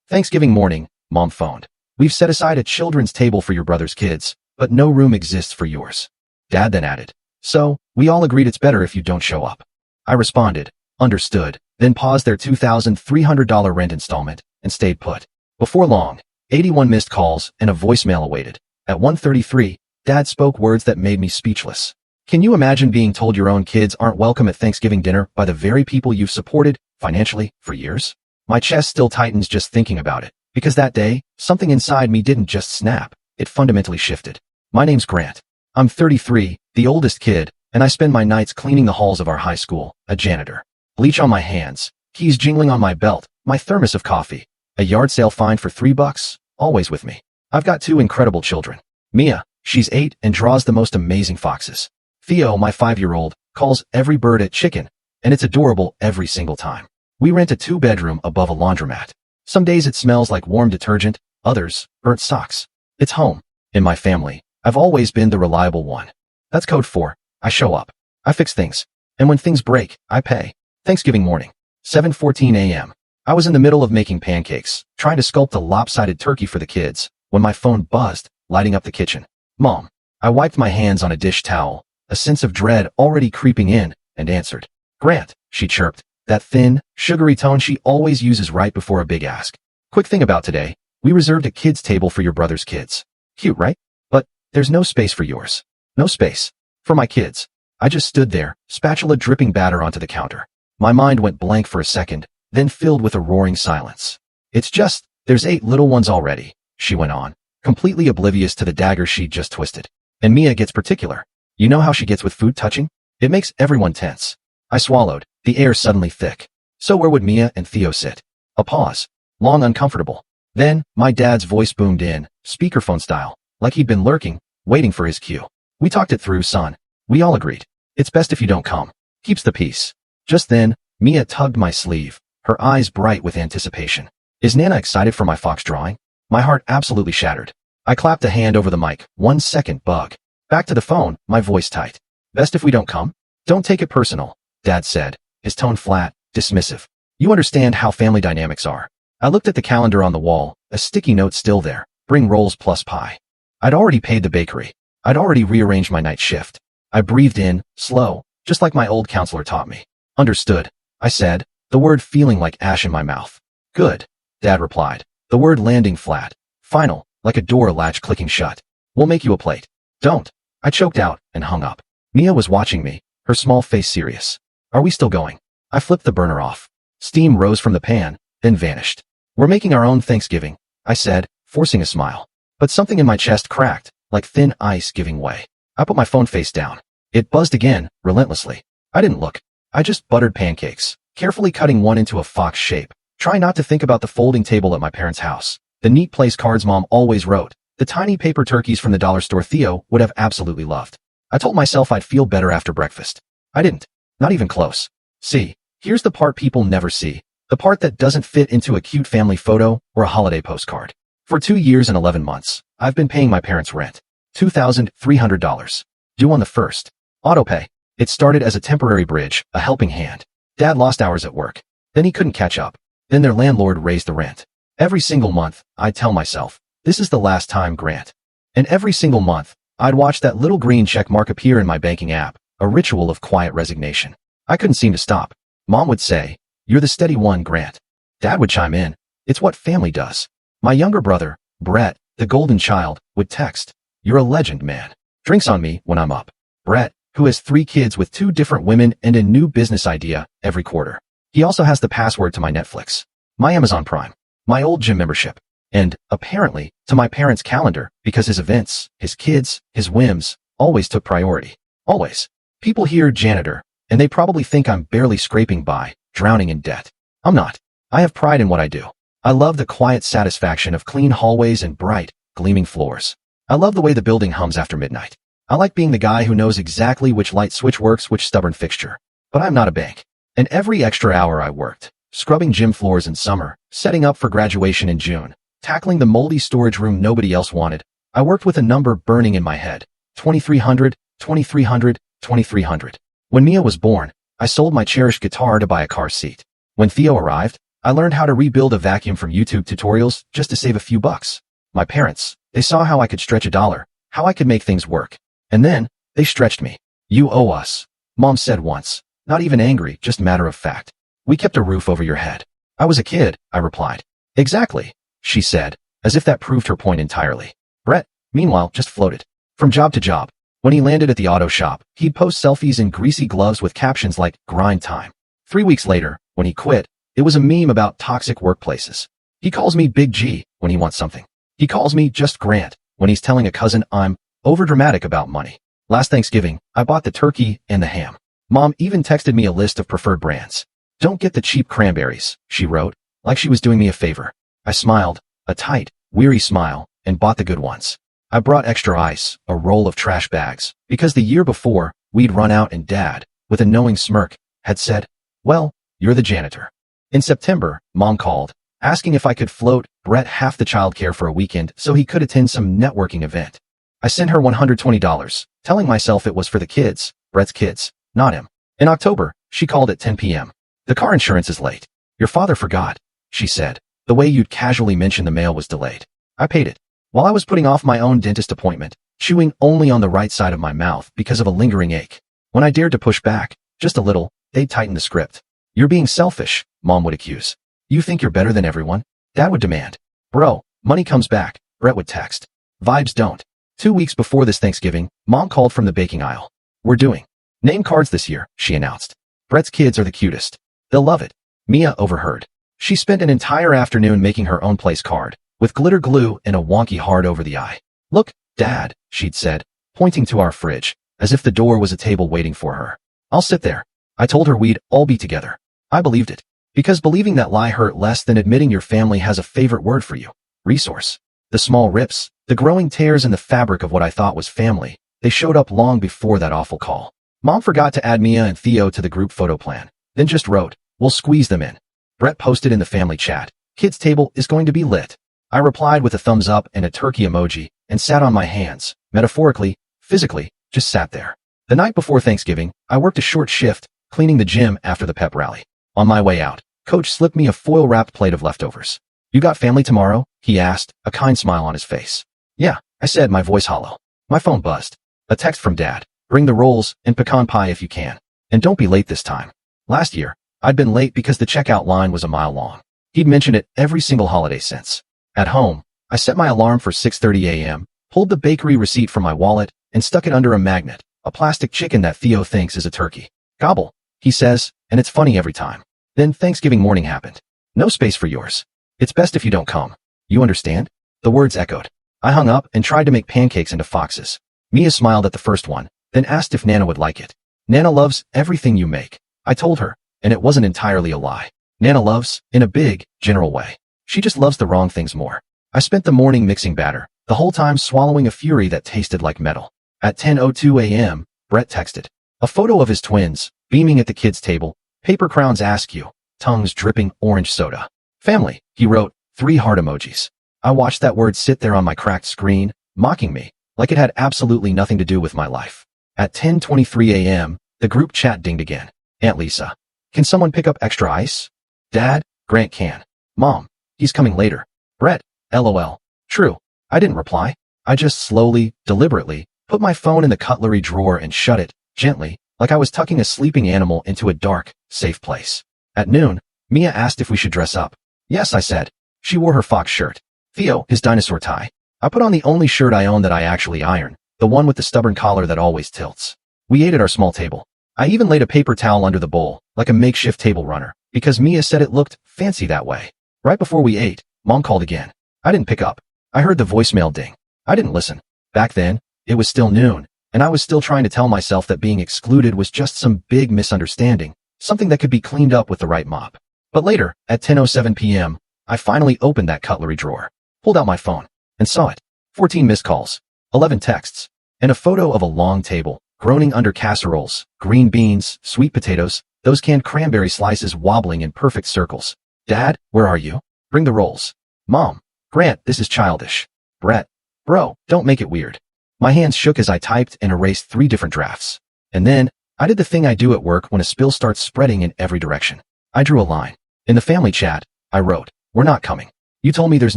Thanksgiving morning, Mom phoned. We've set aside a children's table for your brother's kids, but no room exists for yours. Dad then added, so, we all agreed it's better if you don't show up. I responded, understood, then paused their $2,300 rent installment and stayed put. Before long, 81 missed calls and a voicemail awaited. At 1:33, Dad spoke words that made me speechless. Can you imagine being told your own kids aren't welcome at Thanksgiving dinner by the very people you've supported, financially, for years? My chest still tightens just thinking about it, because that day, something inside me didn't just snap, it fundamentally shifted. My name's Grant. I'm 33, the oldest kid, and I spend my nights cleaning the halls of our high school, a janitor. Bleach on my hands, keys jingling on my belt, my thermos of coffee. A yard sale find for $3, always with me. I've got two incredible children. Mia, she's 8 and draws the most amazing foxes. Theo, my 5-year-old, calls every bird a chicken, and it's adorable every single time. We rent a 2-bedroom above a laundromat. Some days it smells like warm detergent, others, burnt socks. It's home. In my family, I've always been the reliable one. That's code for, I show up. I fix things. And when things break, I pay. Thanksgiving morning, 7:14 a.m. I was in the middle of making pancakes, trying to sculpt a lopsided turkey for the kids, when my phone buzzed, lighting up the kitchen. Mom. I wiped my hands on a dish towel, a sense of dread already creeping in, and answered. Grant, she chirped, that thin, sugary tone she always uses right before a big ask. Quick thing about today, we reserved a kids' table for your brother's kids. Cute, right? But there's no space for yours. No space. For my kids. I just stood there, spatula dripping batter onto the counter. My mind went blank for a second, then filled with a roaring silence. It's just, there's 8 little ones already, she went on, completely oblivious to the dagger she'd just twisted. And Mia gets particular. You know how she gets with food touching? It makes everyone tense. I swallowed, the air suddenly thick. So where would Mia and Theo sit? A pause. Long uncomfortable. Then, my dad's voice boomed in, speakerphone style, like he'd been lurking, waiting for his cue. We talked it through, son. We all agreed. It's best if you don't come. Keeps the peace. Just then, Mia tugged my sleeve, her eyes bright with anticipation. Is Nana excited for my fox drawing? My heart absolutely shattered. I clapped a hand over the mic. 1 second, bug. Back to the phone, my voice tight. Best if we don't come? Don't take it personal, Dad said, his tone flat, dismissive. You understand how family dynamics are. I looked at the calendar on the wall, a sticky note still there. Bring rolls plus pie. I'd already paid the bakery. I'd already rearranged my night shift. I breathed in, slow, just like my old counselor taught me. Understood, I said, the word feeling like ash in my mouth. Good, Dad replied, the word landing flat, final, like a door latch clicking shut. We'll make you a plate. Don't. I choked out and hung up. Mia was watching me, her small face serious. Are we still going? I flipped the burner off. Steam rose from the pan, then vanished. We're making our own Thanksgiving, I said, forcing a smile. But something in my chest cracked, like thin ice giving way. I put my phone face down. It buzzed again, relentlessly. I didn't look. I just buttered pancakes, carefully cutting one into a fox shape, trying not to think about the folding table at my parents' house, the neat place cards Mom always wrote, the tiny paper turkeys from the dollar store Theo would have absolutely loved. I told myself I'd feel better after breakfast. I didn't. Not even close. See, here's the part people never see, the part that doesn't fit into a cute family photo or a holiday postcard. For 2 years and 11 months, I've been paying my parents' rent. $2,300. Due on the 1st. Autopay. It started as a temporary bridge, a helping hand. Dad lost hours at work. Then he couldn't catch up. Then their landlord raised the rent. Every single month, I'd tell myself, this is the last time, Grant. And every single month, I'd watch that little green check mark appear in my banking app, a ritual of quiet resignation. I couldn't seem to stop. Mom would say, you're the steady one, Grant. Dad would chime in, it's what family does. My younger brother, Brett, the golden child, would text, you're a legend, man. Drinks on me when I'm up. Brett, who has 3 kids with 2 different women and a new business idea every quarter. He also has the password to my Netflix, my Amazon Prime, my old gym membership, and, apparently, to my parents' calendar because his events, his kids, his whims, always took priority. Always. People hear janitor, and they probably think I'm barely scraping by, drowning in debt. I'm not. I have pride in what I do. I love the quiet satisfaction of clean hallways and bright, gleaming floors. I love the way the building hums after midnight. I like being the guy who knows exactly which light switch works which stubborn fixture. But I'm not a bank. And every extra hour I worked, scrubbing gym floors in summer, setting up for graduation in June, tackling the moldy storage room nobody else wanted, I worked with a number burning in my head. 2,300, 2,300, 2,300. When Mia was born, I sold my cherished guitar to buy a car seat. When Theo arrived, I learned how to rebuild a vacuum from YouTube tutorials just to save a few bucks. My parents, they saw how I could stretch a dollar, how I could make things work. And then, they stretched me. You owe us, Mom said once, not even angry, just matter of fact. We kept a roof over your head. I was a kid, I replied. Exactly, she said, as if that proved her point entirely. Brett, meanwhile, just floated. From job to job. When he landed at the auto shop, he'd post selfies in greasy gloves with captions like, grind time. 3 weeks later, when he quit, it was a meme about toxic workplaces. He calls me Big G when he wants something. He calls me Just Grant when he's telling a cousin I'm overdramatic about money. Last Thanksgiving, I bought the turkey and the ham. Mom even texted me a list of preferred brands. Don't get the cheap cranberries, she wrote, like she was doing me a favor. I smiled, a tight, weary smile, and bought the good ones. I brought extra ice, a roll of trash bags, because the year before, we'd run out and Dad, with a knowing smirk, had said, well, you're the janitor. In September, Mom called, asking if I could float Brett half the childcare for a weekend so he could attend some networking event. I sent her $120, telling myself it was for the kids, Brett's kids, not him. In October, she called at 10 p.m. The car insurance is late. Your father forgot, she said, the way you'd casually mention the mail was delayed. I paid it. While I was putting off my own dentist appointment, chewing only on the right side of my mouth because of a lingering ache. When I dared to push back, just a little, they'd tighten the script. You're being selfish, Mom would accuse. You think you're better than everyone? Dad would demand. Bro, money comes back, Brett would text. Vibes don't. 2 weeks before this Thanksgiving, Mom called from the baking aisle. We're doing name cards this year, she announced. Brett's kids are the cutest. They'll love it. Mia overheard. She spent an entire afternoon making her own place card, with glitter glue and a wonky heart over the eye. Look, Dad, she'd said, pointing to our fridge, as if the door was a table waiting for her. I'll sit there. I told her we'd all be together. I believed it. Because believing that lie hurt less than admitting your family has a favorite word for you. Resource. The small rips, the growing tears in the fabric of what I thought was family, they showed up long before that awful call. Mom forgot to add Mia and Theo to the group photo plan, then just wrote, we'll squeeze them in. Brett posted in the family chat, kids' table is going to be lit. I replied with a thumbs up and a turkey emoji, and sat on my hands, metaphorically, physically, just sat there. The night before Thanksgiving, I worked a short shift, cleaning the gym after the pep rally. On my way out, Coach slipped me a foil-wrapped plate of leftovers. You got family tomorrow? He asked, a kind smile on his face. Yeah, I said, my voice hollow. My phone buzzed. A text from Dad. Bring the rolls and pecan pie if you can. And don't be late this time. Last year, I'd been late because the checkout line was a mile long. He'd mentioned it every single holiday since. At home, I set my alarm for 6:30 a.m., pulled the bakery receipt from my wallet, and stuck it under a magnet, a plastic chicken that Theo thinks is a turkey. Gobble, he says, and it's funny every time. Then Thanksgiving morning happened. No space for yours. It's best if you don't come. You understand? The words echoed. I hung up and tried to make pancakes into foxes. Mia smiled at the first one, then asked if Nana would like it. Nana loves everything you make. I told her, and it wasn't entirely a lie. Nana loves, in a big, general way. She just loves the wrong things more. I spent the morning mixing batter, the whole time swallowing a fury that tasted like metal. At 10:02 a.m., Brett texted. A photo of his twins, beaming at the kids' table, paper crowns askew, tongues dripping orange soda. Family, he wrote, 3 heart emojis. I watched that word sit there on my cracked screen, mocking me, like it had absolutely nothing to do with my life. At 10:23 a.m., the group chat dinged again. Aunt Lisa. Can someone pick up extra ice? Dad, Grant can. Mom, he's coming later. Brett, LOL. True. I didn't reply. I just slowly, deliberately, put my phone in the cutlery drawer and shut it, gently, like I was tucking a sleeping animal into a dark, safe place. At noon, Mia asked if we should dress up. Yes, I said. She wore her fox shirt. Theo, his dinosaur tie. I put on the only shirt I own that I actually iron, the one with the stubborn collar that always tilts. We ate at our small table. I even laid a paper towel under the bowl, like a makeshift table runner, because Mia said it looked fancy that way. Right before we ate, Mom called again. I didn't pick up. I heard the voicemail ding. I didn't listen. Back then, it was still noon, and I was still trying to tell myself that being excluded was just some big misunderstanding, something that could be cleaned up with the right mop. But later, at 10:07 p.m., I finally opened that cutlery drawer, pulled out my phone, and saw it. 14 missed calls, 11 texts, and a photo of a long table, groaning under casseroles, green beans, sweet potatoes, those canned cranberry slices wobbling in perfect circles. Dad, where are you? Bring the rolls. Mom, Grant, this is childish. Brett, bro, don't make it weird. My hands shook as I typed and erased 3 different drafts. And then, I did the thing I do at work when a spill starts spreading in every direction. I drew a line. In the family chat, I wrote. We're not coming. You told me there's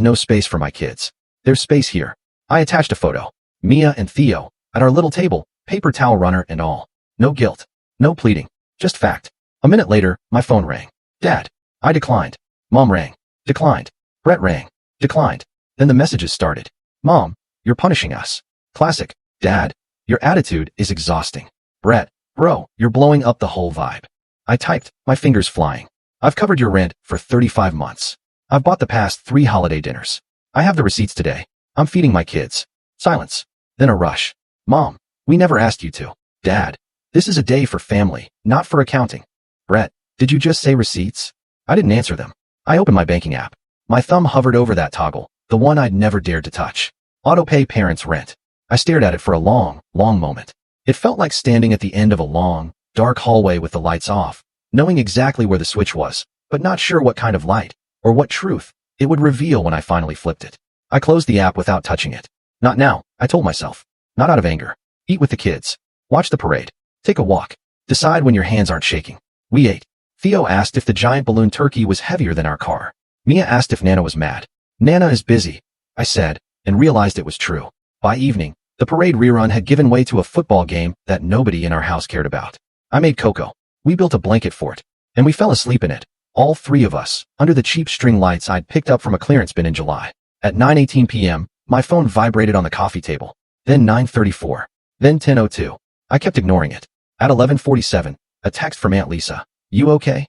no space for my kids. There's space here. I attached a photo. Mia and Theo, at our little table, paper towel runner and all. No guilt. No pleading. Just fact. A minute later, my phone rang. Dad. I declined. Mom rang. Declined. Brett rang. Declined. Then the messages started. Mom, you're punishing us. Classic. Dad, your attitude is exhausting. Brett, bro, you're blowing up the whole vibe. I typed, my fingers flying. I've covered your rent for 35 months. I've bought the past 3 holiday dinners. I have the receipts today. I'm feeding my kids. Silence. Then a rush. Mom, we never asked you to. Dad, this is a day for family, not for accounting. Brett, did you just say receipts? I didn't answer them. I opened my banking app. My thumb hovered over that toggle, the one I'd never dared to touch. Auto-pay parents' rent. I stared at it for a long, long moment. It felt like standing at the end of a long, dark hallway with the lights off, knowing exactly where the switch was, but not sure what kind of light, or what truth, it would reveal when I finally flipped it. I closed the app without touching it. Not now, I told myself. Not out of anger. Eat with the kids. Watch the parade. Take a walk. Decide when your hands aren't shaking. We ate. Theo asked if the giant balloon turkey was heavier than our car. Mia asked if Nana was mad. Nana is busy, I said, and realized it was true. By evening, the parade rerun had given way to a football game that nobody in our house cared about. I made cocoa. We built a blanket fort, and we fell asleep in it, all 3 of us, under the cheap string lights I'd picked up from a clearance bin in July. At 9:18 p.m., my phone vibrated on the coffee table. Then 9:34. Then 10:02. I kept ignoring it. At 11:47, a text from Aunt Lisa. You okay?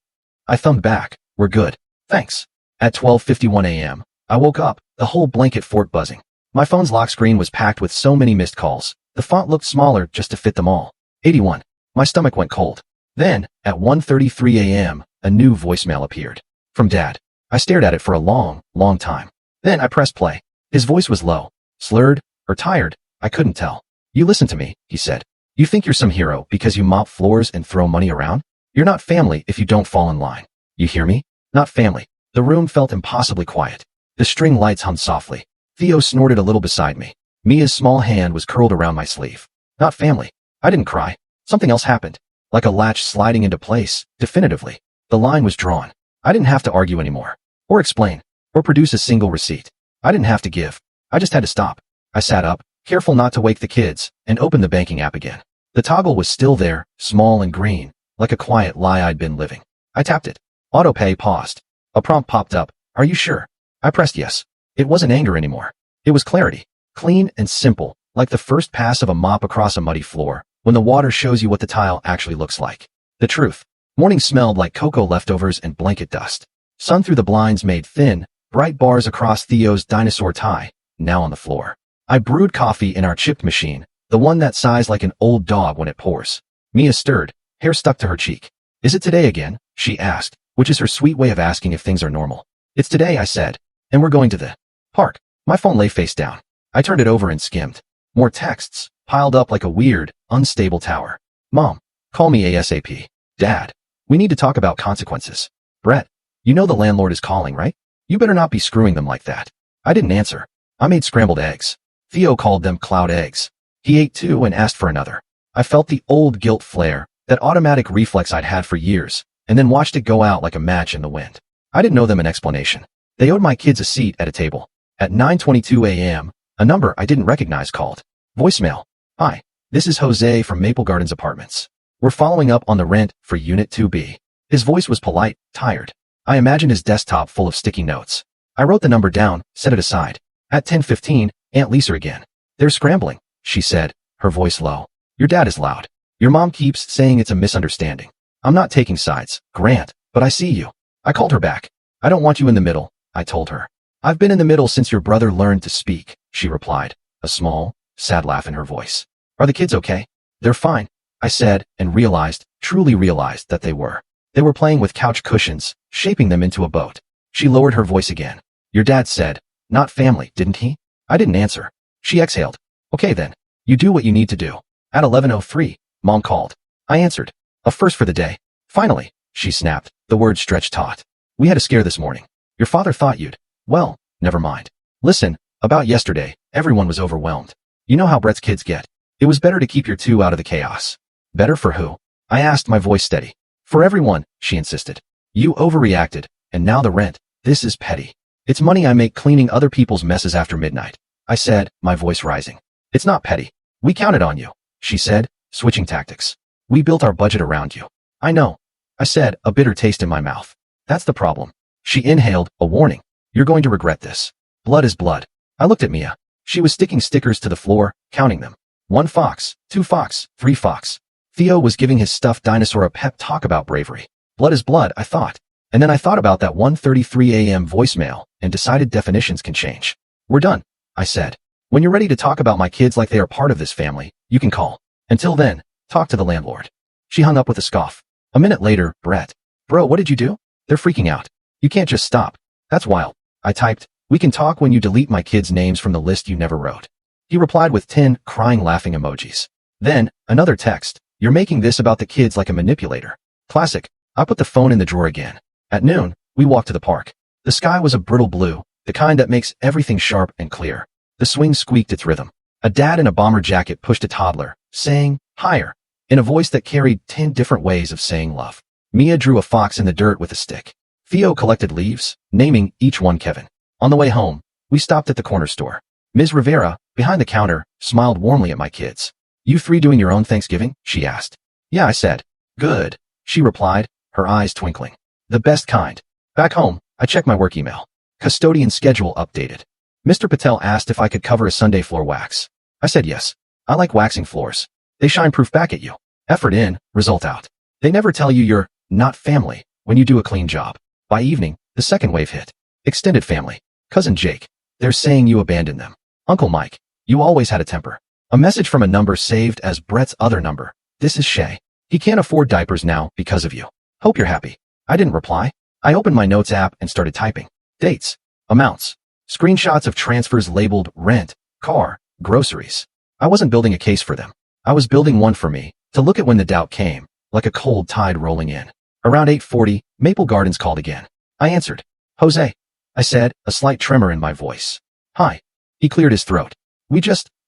I thumbed back. We're good. Thanks. At 12:51 a.m., I woke up, the whole blanket fort buzzing. My phone's lock screen was packed with so many missed calls. The font looked smaller just to fit them all. 81. My stomach went cold. Then, at 1:33 a.m., a new voicemail appeared. From Dad. I stared at it for a long, long time. Then I pressed play. His voice was low, slurred, or tired. I couldn't tell. You listen to me, he said. You think you're some hero because you mop floors and throw money around? You're not family if you don't fall in line. You hear me? Not family. The room felt impossibly quiet. The string lights hummed softly. Theo snorted a little beside me. Mia's small hand was curled around my sleeve. Not family. I didn't cry. Something else happened. Like a latch sliding into place, definitively. The line was drawn. I didn't have to argue anymore. Or explain. Or produce a single receipt. I didn't have to give. I just had to stop. I sat up, careful not to wake the kids, and opened the banking app again. The toggle was still there, small and green, like a quiet lie I'd been living. I tapped it. Autopay paused. A prompt popped up. Are you sure? I pressed yes. It wasn't anger anymore. It was clarity. Clean and simple, like the first pass of a mop across a muddy floor, when the water shows you what the tile actually looks like. The truth. Morning smelled like cocoa leftovers and blanket dust. Sun through the blinds made thin, bright bars across Theo's dinosaur tie, now on the floor. I brewed coffee in our chip machine, the one that sighs like an old dog when it pours. Mia stirred, hair stuck to her cheek. Is it today again? She asked, which is her sweet way of asking if things are normal. It's today, I said. And we're going to the park. My phone lay face down. I turned it over and skimmed. More texts, piled up like a weird, unstable tower. Mom, call me ASAP. Dad, we need to talk about consequences. Brett, you know the landlord is calling, right? You better not be screwing them like that. I didn't answer. I made scrambled eggs. Theo called them cloud eggs. He ate 2 and asked for another. I felt the old guilt flare, that automatic reflex I'd had for years, and then watched it go out like a match in the wind. I didn't owe them an explanation. They owed my kids a seat at a table. At 9:22 a.m., a number I didn't recognize called. Voicemail. Hi, this is Jose from Maple Gardens Apartments. We're following up on the rent for Unit 2B. His voice was polite, tired. I imagined his desktop full of sticky notes. I wrote the number down, set it aside. At 10:15, Aunt Lisa again. They're scrambling, she said, her voice low. Your dad is loud. Your mom keeps saying it's a misunderstanding. I'm not taking sides, Grant, but I see you. I called her back. I don't want you in the middle, I told her. I've been in the middle since your brother learned to speak, she replied, a small, sad laugh in her voice. Are the kids okay? They're fine, I said, and realized, truly realized that they were. They were playing with couch cushions, shaping them into a boat. She lowered her voice again. Your dad said, not family, didn't he? I didn't answer. She exhaled. Okay then. You do what you need to do. At 11:03, Mom called. I answered. A first for the day. Finally, she snapped, the word stretched taut. We had a scare this morning. Your father thought you'd. Well, never mind. Listen, about yesterday, everyone was overwhelmed. You know how Brett's kids get. It was better to keep your 2 out of the chaos. Better for who? I asked, my voice steady. For everyone, she insisted. You overreacted, and now the rent. This is petty. It's money I make cleaning other people's messes after midnight, I said, my voice rising. It's not petty. We counted on you, she said, switching tactics. We built our budget around you. I know, I said, a bitter taste in my mouth. That's the problem. She inhaled, a warning. You're going to regret this. Blood is blood. I looked at Mia. She was sticking stickers to the floor, counting them. 1 fox, 2 fox, 3 fox. Theo was giving his stuffed dinosaur a pep talk about bravery. Blood is blood, I thought. And then I thought about that 1:33 a.m. voicemail and decided definitions can change. We're done, I said. When you're ready to talk about my kids like they are part of this family, you can call. Until then, talk to the landlord. She hung up with a scoff. A minute later, Brett. Bro, what did you do? They're freaking out. You can't just stop. That's wild. I typed, we can talk when you delete my kids' names from the list you never wrote. He replied with 10 crying laughing emojis. Then, another text. You're making this about the kids like a manipulator. Classic. I put the phone in the drawer again. At noon, we walked to the park. The sky was a brittle blue, the kind that makes everything sharp and clear. The swing squeaked its rhythm. A dad in a bomber jacket pushed a toddler, saying, higher, in a voice that carried 10 different ways of saying love. Mia drew a fox in the dirt with a stick. Theo collected leaves, naming each one Kevin. On the way home, we stopped at the corner store. Ms. Rivera, behind the counter, smiled warmly at my kids. You 3 doing your own Thanksgiving? She asked. Yeah, I said. Good, she replied, her eyes twinkling. The best kind. Back home, I checked my work email. Custodian schedule updated. Mr. Patel asked if I could cover a Sunday floor wax. I said yes. I like waxing floors. They shine proof back at you. Effort in, result out. They never tell you you're not family when you do a clean job. By evening, the second wave hit. Extended family. Cousin Jake. They're saying you abandoned them. Uncle Mike. You always had a temper. A message from a number saved as Brett's other number. This is Shay. He can't afford diapers now because of you. Hope you're happy. I didn't reply. I opened my notes app and started typing. Dates. Amounts. Screenshots of transfers labeled rent, car, groceries. I wasn't building a case for them. I was building one for me, to look at when the doubt came, like a cold tide rolling in. Around 8:40, Maple Gardens called again. I answered. Jose. I said, a slight tremor in my voice. Hi. He cleared his throat.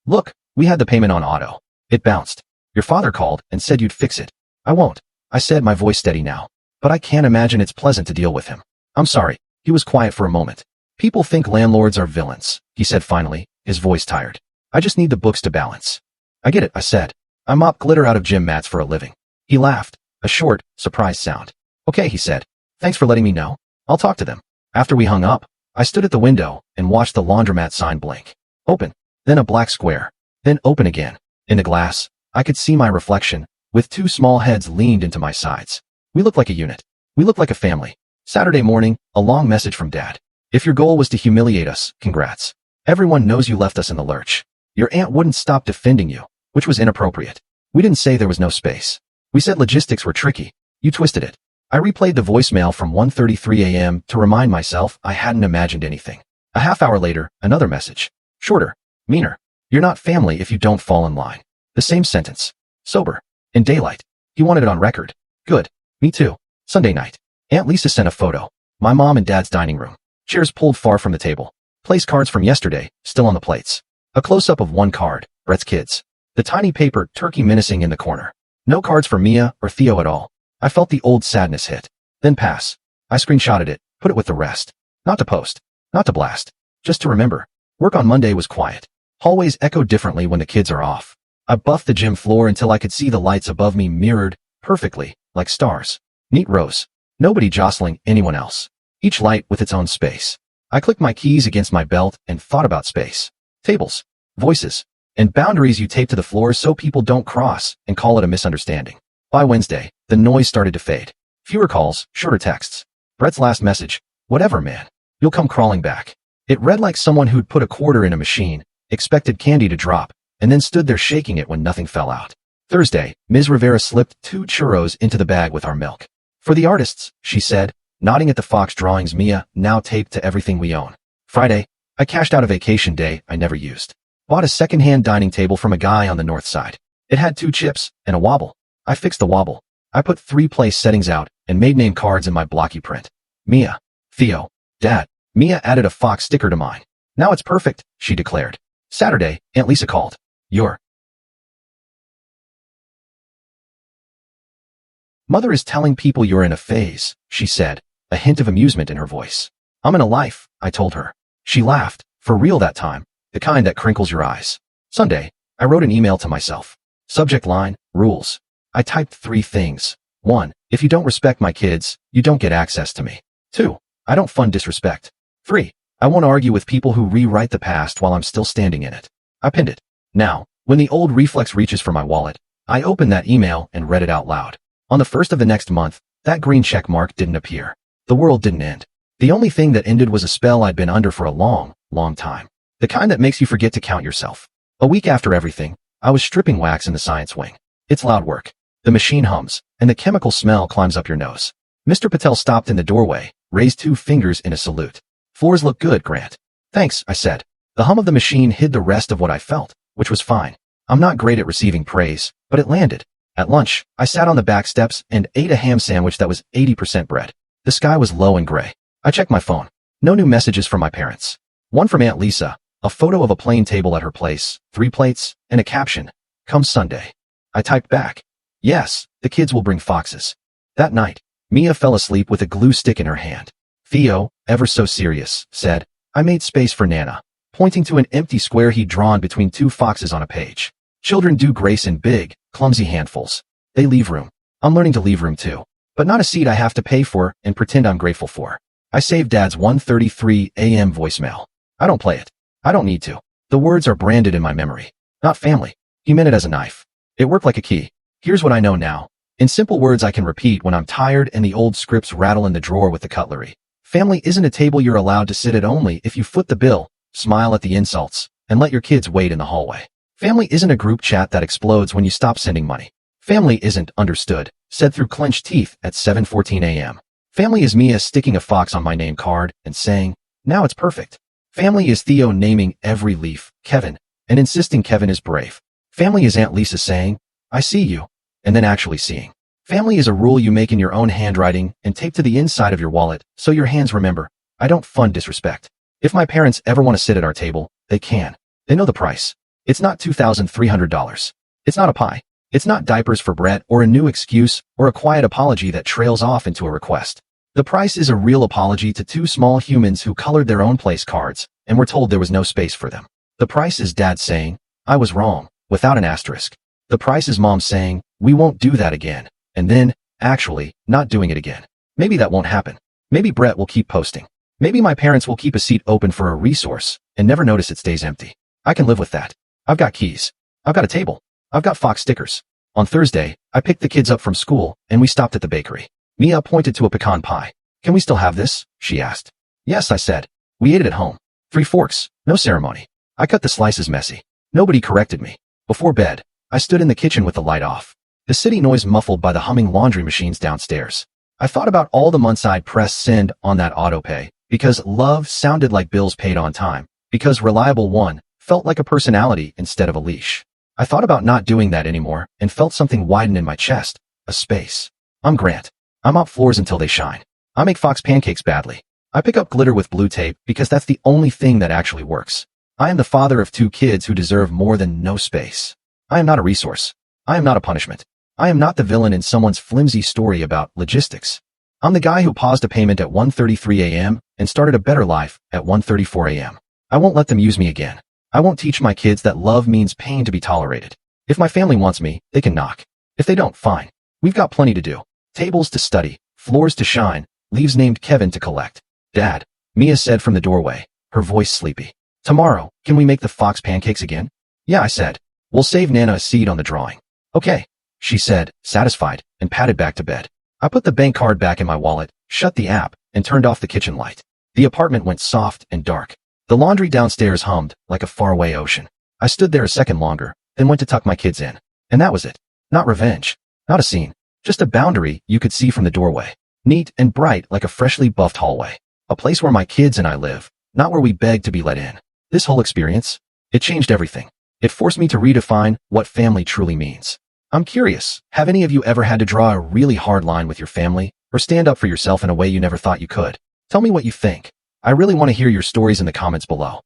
Look, we had the payment on auto. It bounced. Your father called and said you'd fix it. I won't. I said, my voice steady now. But I can't imagine it's pleasant to deal with him. I'm sorry. He was quiet for a moment. People think landlords are villains, he said finally, his voice tired. I just need the books to balance. I get it, I said. I mop glitter out of gym mats for a living. He laughed, a short, surprised sound. Okay, he said. Thanks for letting me know. I'll talk to them. After we hung up, I stood at the window and watched the laundromat sign blink. Open. Then a black square. Then open again. In the glass, I could see my reflection, with 2 small heads leaned into my sides. We looked like a unit. We looked like a family. Saturday morning, a long message from Dad. If your goal was to humiliate us, congrats. Everyone knows you left us in the lurch. Your aunt wouldn't stop defending you, which was inappropriate. We didn't say there was no space. We said logistics were tricky. You twisted it. I replayed the voicemail from 1:33 a.m. to remind myself I hadn't imagined anything. A half hour later, another message. Shorter. Meaner. You're not family if you don't fall in line. The same sentence. Sober. In daylight. He wanted it on record. Good. Me too. Sunday night. Aunt Lisa sent a photo. My mom and Dad's dining room. Chairs pulled far from the table. Place cards from yesterday, still on the plates. A close-up of one card, Brett's kids. The tiny paper turkey menacing in the corner. No cards for Mia or Theo at all. I felt the old sadness hit. Then pass. I screenshotted it, put it with the rest. Not to post. Not to blast. Just to remember. Work on Monday was quiet. Hallways echoed differently when the kids are off. I buffed the gym floor until I could see the lights above me mirrored, perfectly, like stars. Neat rows. Nobody jostling anyone else. Each light with its own space. I clicked my keys against my belt and thought about space. Tables. Voices. And boundaries you tape to the floor so people don't cross and call it a misunderstanding. By Wednesday, the noise started to fade. Fewer calls, shorter texts. Brett's last message. Whatever, man. You'll come crawling back. It read like someone who'd put a quarter in a machine, expected candy to drop, and then stood there shaking it when nothing fell out. Thursday, Ms. Rivera slipped 2 churros into the bag with our milk. For the artists, she said, nodding at the fox drawings Mia now taped to everything we own. Friday, I cashed out a vacation day I never used. Bought a second-hand dining table from a guy on the north side. It had 2 chips and a wobble. I fixed the wobble. I put 3 place settings out and made name cards in my blocky print. Mia, Theo, Dad. Mia added a fox sticker to mine. Now it's perfect, she declared. Saturday, Aunt Lisa called. Your mother is telling people you're in a phase, she said, a hint of amusement in her voice. I'm in a life, I told her. She laughed, for real that time, the kind that crinkles your eyes. Sunday, I wrote an email to myself. Subject line, rules. I typed 3 things. 1. If you don't respect my kids, you don't get access to me. 2. I don't fund disrespect. 3. I won't argue with people who rewrite the past while I'm still standing in it. I pinned it. Now, when the old reflex reaches for my wallet, I opened that email and read it out loud. On the 1st of the next month, that green check mark didn't appear. The world didn't end. The only thing that ended was a spell I'd been under for a long, long time. The kind that makes you forget to count yourself. A week after everything, I was stripping wax in the science wing. It's loud work. The machine hums, and the chemical smell climbs up your nose. Mr. Patel stopped in the doorway, raised 2 fingers in a salute. Floors look good, Grant. Thanks, I said. The hum of the machine hid the rest of what I felt, which was fine. I'm not great at receiving praise, but it landed. At lunch, I sat on the back steps and ate a ham sandwich that was 80% bread. The sky was low and gray. I checked my phone. No new messages from my parents. One from Aunt Lisa, a photo of a plain table at her place, 3 plates, and a caption, "Come Sunday." I typed back, "Yes, the kids will bring foxes." That night, Mia fell asleep with a glue stick in her hand. Theo, ever so serious, said, "I made space for Nana," pointing to an empty square he'd drawn between 2 foxes on a page. Children do grace in big, clumsy handfuls. They leave room. I'm learning to leave room too. But not a seat I have to pay for and pretend I'm grateful for. I saved Dad's 1:33 a.m. voicemail. I don't play it. I don't need to. The words are branded in my memory. Not family. He meant it as a knife. It worked like a key. Here's what I know now. In simple words I can repeat when I'm tired and the old scripts rattle in the drawer with the cutlery. Family isn't a table you're allowed to sit at only if you foot the bill, smile at the insults, and let your kids wait in the hallway. Family isn't a group chat that explodes when you stop sending money. Family isn't understood, said through clenched teeth at 7:14 a.m. Family is Mia sticking a fox on my name card and saying, "Now it's perfect." Family is Theo naming every leaf, Kevin, and insisting Kevin is brave. Family is Aunt Lisa saying, "I see you," and then actually seeing. Family is a rule you make in your own handwriting and tape to the inside of your wallet so your hands remember, I don't fund disrespect. If my parents ever want to sit at our table, they can. They know the price. It's not $2,300. It's not a pie. It's not diapers for Brett or a new excuse or a quiet apology that trails off into a request. The price is a real apology to 2 small humans who colored their own place cards and were told there was no space for them. The price is Dad saying, "I was wrong," without an asterisk. The price is Mom saying, "We won't do that again," and then, actually, not doing it again. Maybe that won't happen. Maybe Brett will keep posting. Maybe my parents will keep a seat open for a resource and never notice it stays empty. I can live with that. I've got keys. I've got a table. I've got Fox stickers. On Thursday, I picked the kids up from school and we stopped at the bakery. Mia pointed to a pecan pie. "Can we still have this?" she asked. "Yes," I said. We ate it at home. 3 forks, no ceremony. I cut the slices messy. Nobody corrected me. Before bed, I stood in the kitchen with the light off. The city noise muffled by the humming laundry machines downstairs. I thought about all the months I'd pressed send on that autopay, because love sounded like bills paid on time, because reliable one felt like a personality instead of a leash. I thought about not doing that anymore and felt something widen in my chest, a space. I'm Grant. I mop floors until they shine. I make Fox pancakes badly. I pick up glitter with blue tape because that's the only thing that actually works. I am the father of 2 kids who deserve more than no space. I am not a resource. I am not a punishment. I am not the villain in someone's flimsy story about logistics. I'm the guy who paused a payment at 1:33 a.m. and started a better life at 1:34 a.m. I won't let them use me again. I won't teach my kids that love means pain to be tolerated. If my family wants me, they can knock. If they don't, fine. We've got plenty to do. Tables to study, floors to shine, leaves named Kevin to collect. "Dad," Mia said from the doorway, her voice sleepy. "Tomorrow, can we make the Fox pancakes again?" "Yeah," I said. "We'll save Nana a seat on the drawing." "Okay," she said, satisfied, and padded back to bed. I put the bank card back in my wallet, shut the app, and turned off the kitchen light. The apartment went soft and dark. The laundry downstairs hummed like a faraway ocean. I stood there a second longer, then went to tuck my kids in. And that was it. Not revenge. Not a scene. Just a boundary you could see from the doorway. Neat and bright like a freshly buffed hallway. A place where my kids and I live, not where we beg to be let in. This whole experience, it changed everything. It forced me to redefine what family truly means. I'm curious, have any of you ever had to draw a really hard line with your family, or stand up for yourself in a way you never thought you could? Tell me what you think. I really want to hear your stories in the comments below.